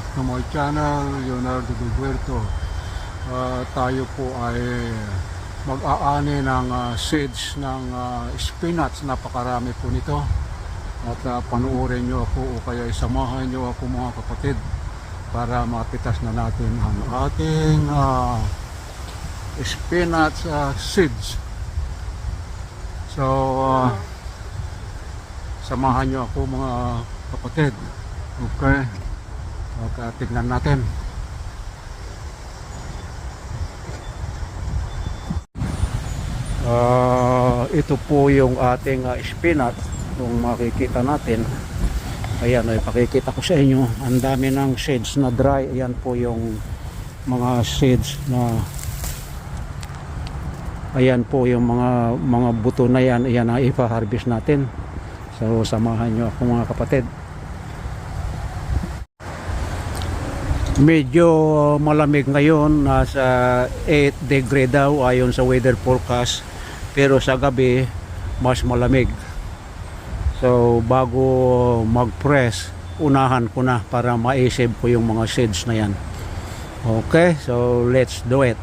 back to my channel, Leonardo Duberto. Tayo po ay mag-aani ng seeds ng spinach. Napakarami po nito. At panuorin nyo ako o kaya isamahan nyo ako mga kapatid para mapitas na natin ang ating spinach seeds. So samahan nyo ako mga kapatid. Okay, tignan natin. Ito po yung ating spinach. Kung makikita natin, ayan, ay pakikita ko sa inyo, ang dami ng seeds na dry. Ayan po yung mga seeds na, ayan po yung mga buto na yan. Ayan na ipa-harvest natin. So samahan nyo ako mga kapatid. Medyo malamig ngayon, nasa 8 degree daw ayon sa weather forecast, pero sa gabi mas malamig. So bago mag-press, unahan ko na para ma-save ko yung mga seeds na yan. Okay, so let's do it.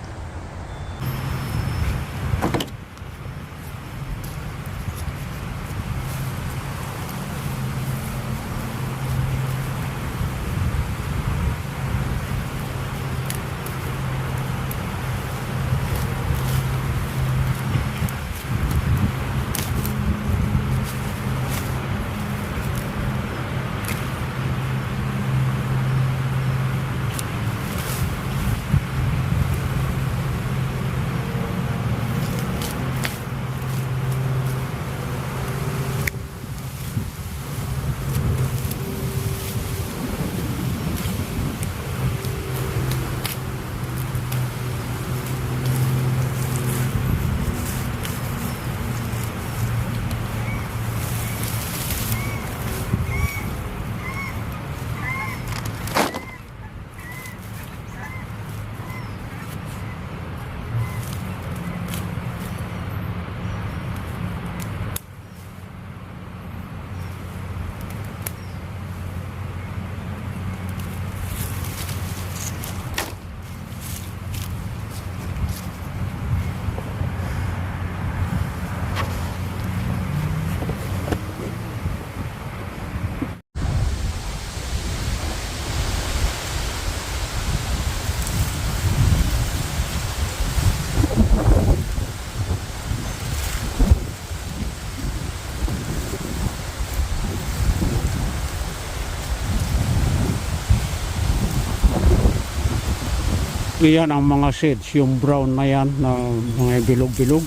Iyan ang mga seeds, yung brown na yan na mga bilog-bilog.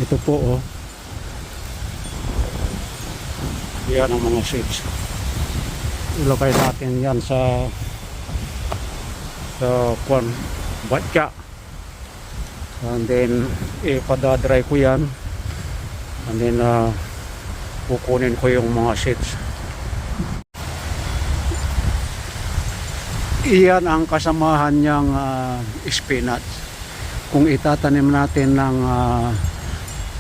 Ito po oh. Iyan ang mga seeds. Ilagay natin yan sa batya. And then ipadadry ko yan. And then kukunin ko yung mga seeds. Iyan ang kasamahan niyang spinach. Kung itatanim natin ng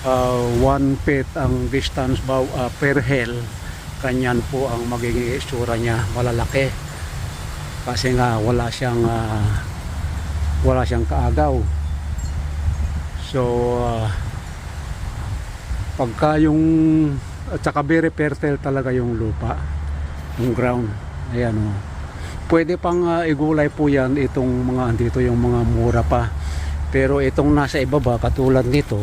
1 feet ang distance per hill, kanyan po ang magiging itsura niya, malalaki. Kasi nga wala siyang kaagaw. So pagka yung at saka very fertile talaga yung lupa, yung ground. Ayan o. Pwede pang igulay po yan, itong mga dito yung mga mura pa. Pero itong nasa ibaba katulad nito,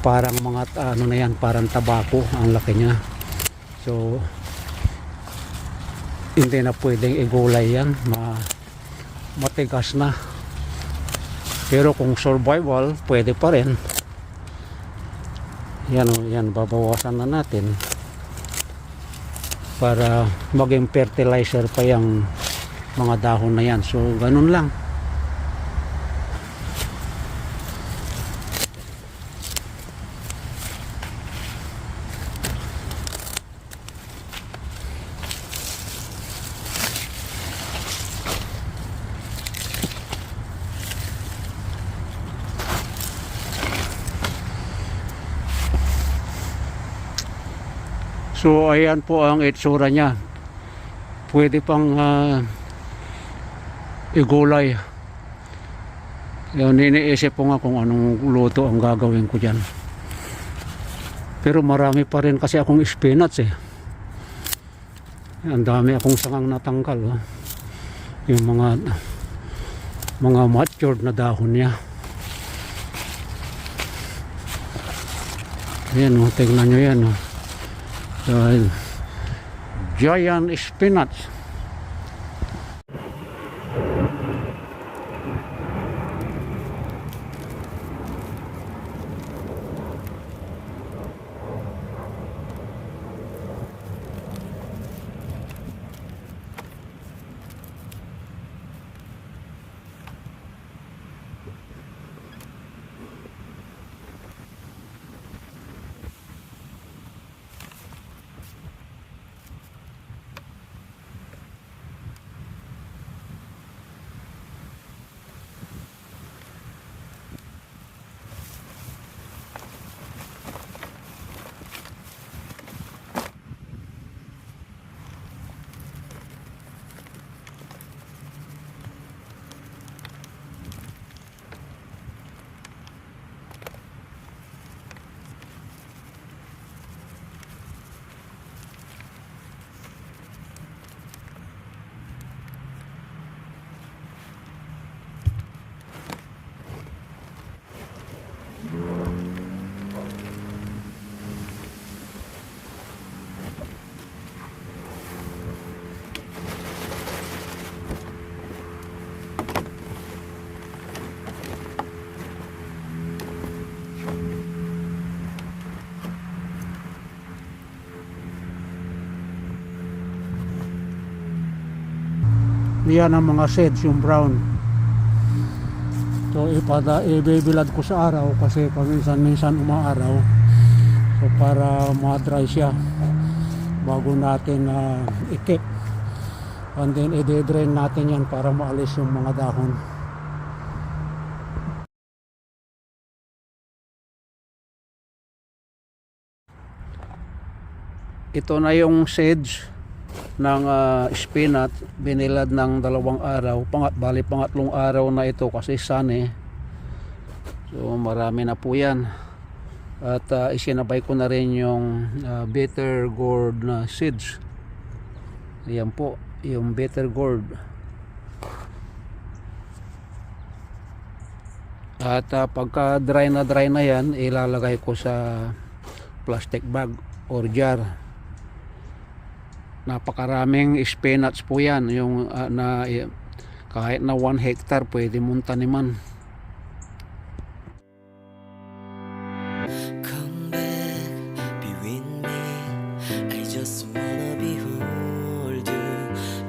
parang mga ano na yan, parang tabako ang laki niya. So hindi na pwedeng igulay yan, matigas na. Pero kung survival, pwede pa rin. Yan o, yan, babawasan na natin para maging fertilizer pa yung mga dahon na yan. So ganun lang. So ayan po ang itsura niya. pwede pang igulay. Yan, iniisip ko nga kung anong luto ang gagawin ko dyan. Pero marami pa rin kasi akong spinach eh. Ang dami akong sangang natanggal. Oh. Yung mga matured na dahon niya. Ayan o, tignan nyo yan o. Dahil giant spinach. Yan ang mga seeds, yung brown. So ibibilad ko sa araw kasi paminsan-minsan umaaraw. So para ma-dry siya bago natin i-keep. And then i-drain natin yan para maalis yung mga dahon. Ito na yung seeds ng spinach, binilad ng 2 araw, pangatlong araw na ito kasi sunny. So marami na po yan. At isinabay ko na rin yung bitter gourd na seeds. Ayan po, yung bitter gourd. At pagka dry na yan, ilalagay ko sa plastic bag or jar. Napakaraming spinach po yan, yung kahit na 1 hectare pwede mong taniman.